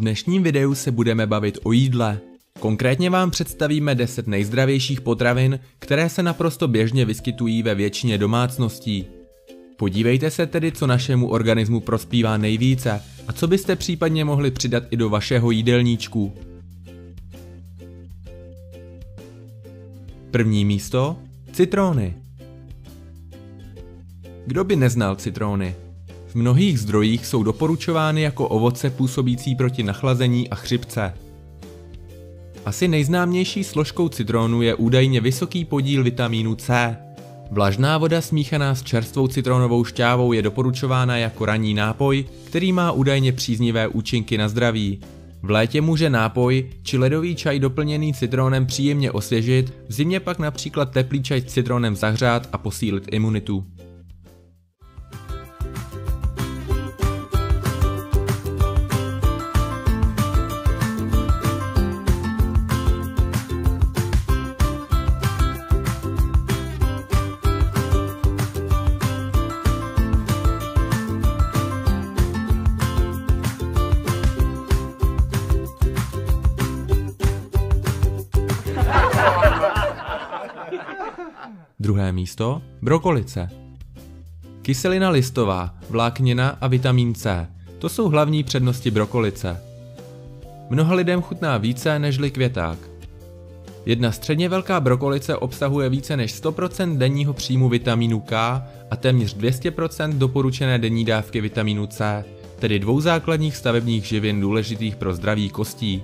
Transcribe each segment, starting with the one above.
dnešním videu se budeme bavit o jídle. Konkrétně vám představíme 10 nejzdravějších potravin, které se naprosto běžně vyskytují ve většině domácností. Podívejte se tedy, co našemu organismu prospívá nejvíce a co byste případně mohli přidat i do vašeho jídelníčku. První místo – citrony. Kdo by neznal citrony? V mnohých zdrojích jsou doporučovány jako ovoce působící proti nachlazení a chřipce. Asi nejznámější složkou citronu je údajně vysoký podíl vitamínu C. Vlažná voda smíchaná s čerstvou citronovou šťávou je doporučována jako ranní nápoj, který má údajně příznivé účinky na zdraví. V létě může nápoj či ledový čaj doplněný citronem příjemně osvěžit, v zimě pak například teplý čaj s citronem zahřát a posílit imunitu. Druhé místo – brokolice. Kyselina listová, vláknina a vitamin C – to jsou hlavní přednosti brokolice. Mnoha lidem chutná více nežli květák. Jedna středně velká brokolice obsahuje více než 100% denního příjmu vitamínu K a téměř 200% doporučené denní dávky vitamínu C, tedy dvou základních stavebních živin důležitých pro zdraví kostí.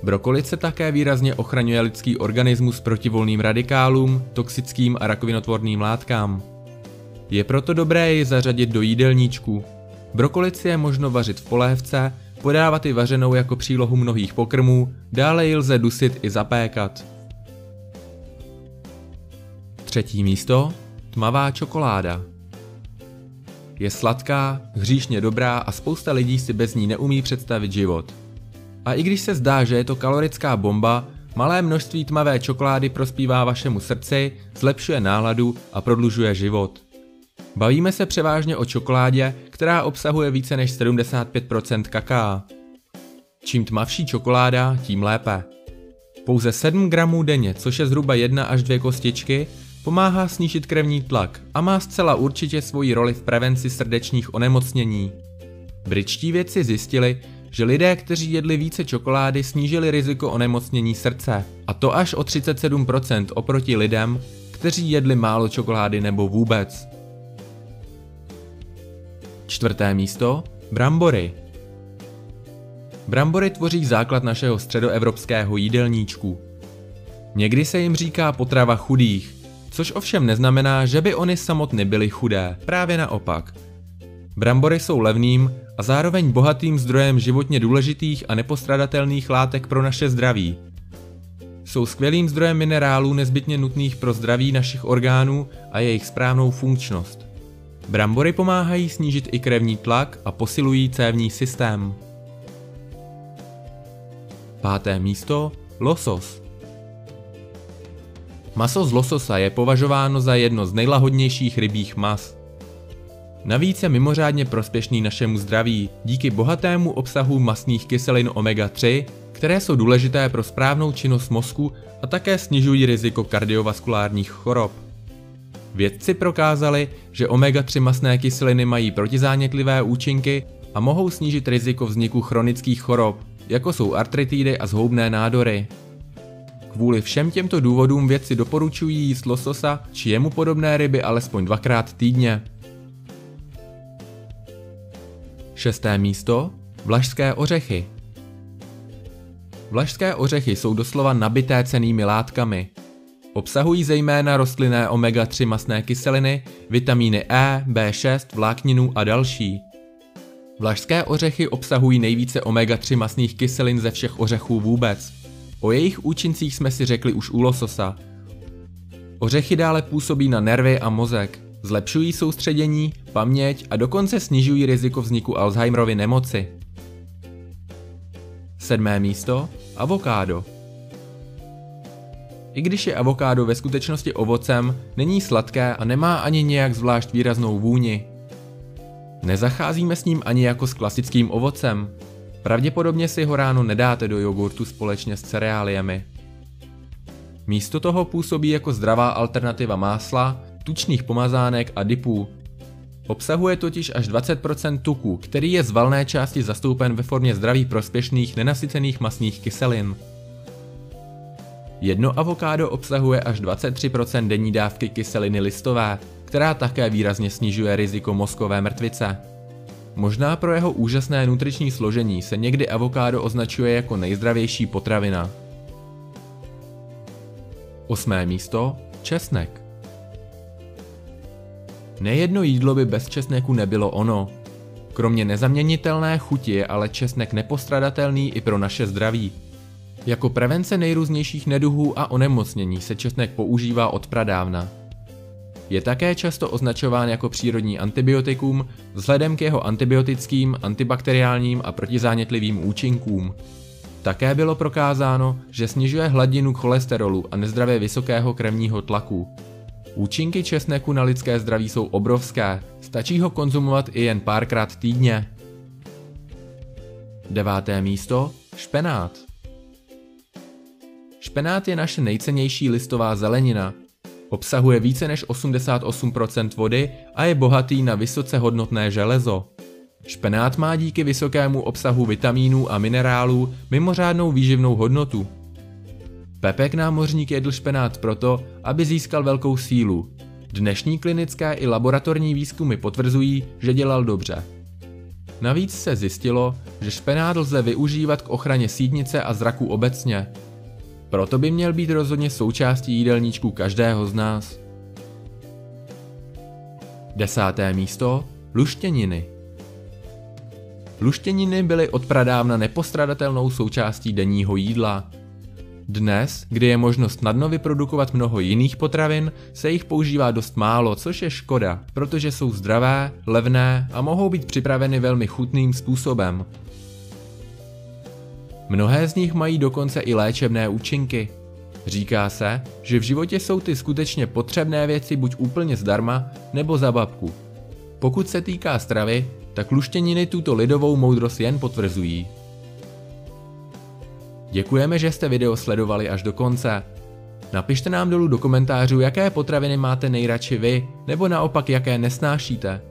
Brokolice také výrazně ochraňuje lidský organismus proti volným radikálům, toxickým a rakovinotvorným látkám. Je proto dobré ji zařadit do jídelníčku. Brokolici je možno vařit v polévce, podávat i vařenou jako přílohu mnohých pokrmů, dále ji lze dusit i zapékat. Třetí místo – tmavá čokoláda. Je sladká, hříšně dobrá a spousta lidí si bez ní neumí představit život. A i když se zdá, že je to kalorická bomba, malé množství tmavé čokolády prospívá vašemu srdci, zlepšuje náladu a prodlužuje život. Bavíme se převážně o čokoládě, která obsahuje více než 75% kakaa. Čím tmavší čokoláda, tím lépe. Pouze 7 gramů denně, což je zhruba 1 až 2 kostičky, pomáhá snížit krevní tlak a má zcela určitě svoji roli v prevenci srdečních onemocnění. Britští vědci zjistili, že lidé, kteří jedli více čokolády, snížili riziko onemocnění srdce, a to až o 37% oproti lidem, kteří jedli málo čokolády nebo vůbec. Čtvrté místo – brambory. Brambory tvoří základ našeho středoevropského jídelníčku. Někdy se jim říká potrava chudých, což ovšem neznamená, že by oni samotny byly chudé, právě naopak. Brambory jsou levným a zároveň bohatým zdrojem životně důležitých a nepostradatelných látek pro naše zdraví. Jsou skvělým zdrojem minerálů nezbytně nutných pro zdraví našich orgánů a jejich správnou funkčnost. Brambory pomáhají snížit i krevní tlak a posilují cévní systém. Páté místo – losos. Maso z lososa je považováno za jedno z nejlahodnějších rybích mas. Navíc je mimořádně prospěšný našemu zdraví díky bohatému obsahu mastných kyselin omega-3, které jsou důležité pro správnou činnost mozku a také snižují riziko kardiovaskulárních chorob. Vědci prokázali, že omega-3 mastné kyseliny mají protizánětlivé účinky a mohou snížit riziko vzniku chronických chorob, jako jsou artritidy a zhoubné nádory. Kvůli všem těmto důvodům vědci doporučují jíst lososa či jemu podobné ryby alespoň 2krát týdně. Šesté místo – vlašské ořechy. Vlašské ořechy jsou doslova nabité cennými látkami. Obsahují zejména rostlinné omega-3 mastné kyseliny, vitamíny E, B6, vlákninu a další. Vlašské ořechy obsahují nejvíce omega-3 mastných kyselin ze všech ořechů vůbec. O jejich účincích jsme si řekli už u lososa. Ořechy dále působí na nervy a mozek. Zlepšují soustředění, paměť a dokonce snižují riziko vzniku Alzheimerovy nemoci. Sedmé místo – avokádo. I když je avokádo ve skutečnosti ovocem, není sladké a nemá ani nějak zvlášť výraznou vůni. Nezacházíme s ním ani jako s klasickým ovocem. Pravděpodobně si ho ráno nedáte do jogurtu společně s cereáliemi. Místo toho působí jako zdravá alternativa másla, tučných pomazánek a dipů. Obsahuje totiž až 20% tuku, který je z valné části zastoupen ve formě zdraví prospěšných nenasycených mastných kyselin. Jedno avokádo obsahuje až 23% denní dávky kyseliny listové, která také výrazně snižuje riziko mozkové mrtvice. Možná pro jeho úžasné nutriční složení se někdy avokádo označuje jako nejzdravější potravina. 8. místo. Česnek. Nejedno jídlo by bez česneku nebylo ono. Kromě nezaměnitelné chuti je ale česnek nepostradatelný i pro naše zdraví. Jako prevence nejrůznějších neduhů a onemocnění se česnek používá od pradávna. Je také často označován jako přírodní antibiotikum vzhledem k jeho antibiotickým, antibakteriálním a protizánětlivým účinkům. Také bylo prokázáno, že snižuje hladinu cholesterolu a nezdravě vysokého krevního tlaku. Účinky česneku na lidské zdraví jsou obrovské, stačí ho konzumovat i jen párkrát týdně. 9. místo. Špenát. Špenát je naše nejcennější listová zelenina. Obsahuje více než 88% vody a je bohatý na vysoce hodnotné železo. Špenát má díky vysokému obsahu vitamínů a minerálů mimořádnou výživnou hodnotu. Pepek námořník jedl špenát proto, aby získal velkou sílu. Dnešní klinické i laboratorní výzkumy potvrzují, že dělal dobře. Navíc se zjistilo, že špenát lze využívat k ochraně sítnice a zraku obecně. Proto by měl být rozhodně součástí jídelníčku každého z nás. 10. místo. Luštěniny. Luštěniny byly od pradávna nepostradatelnou součástí denního jídla. Dnes, kdy je možno snadno vyprodukovat mnoho jiných potravin, se jich používá dost málo, což je škoda, protože jsou zdravé, levné a mohou být připraveny velmi chutným způsobem. Mnohé z nich mají dokonce i léčebné účinky. Říká se, že v životě jsou ty skutečně potřebné věci buď úplně zdarma, nebo za babku. Pokud se týká stravy, tak luštěniny tuto lidovou moudrost jen potvrzují. Děkujeme, že jste video sledovali až do konce. Napište nám dolů do komentářů, jaké potraviny máte nejradši vy, nebo naopak jaké nesnášíte.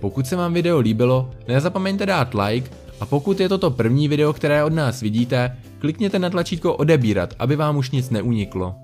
Pokud se vám video líbilo, nezapomeňte dát like a pokud je toto první video, které od nás vidíte, klikněte na tlačítko odebírat, aby vám už nic neuniklo.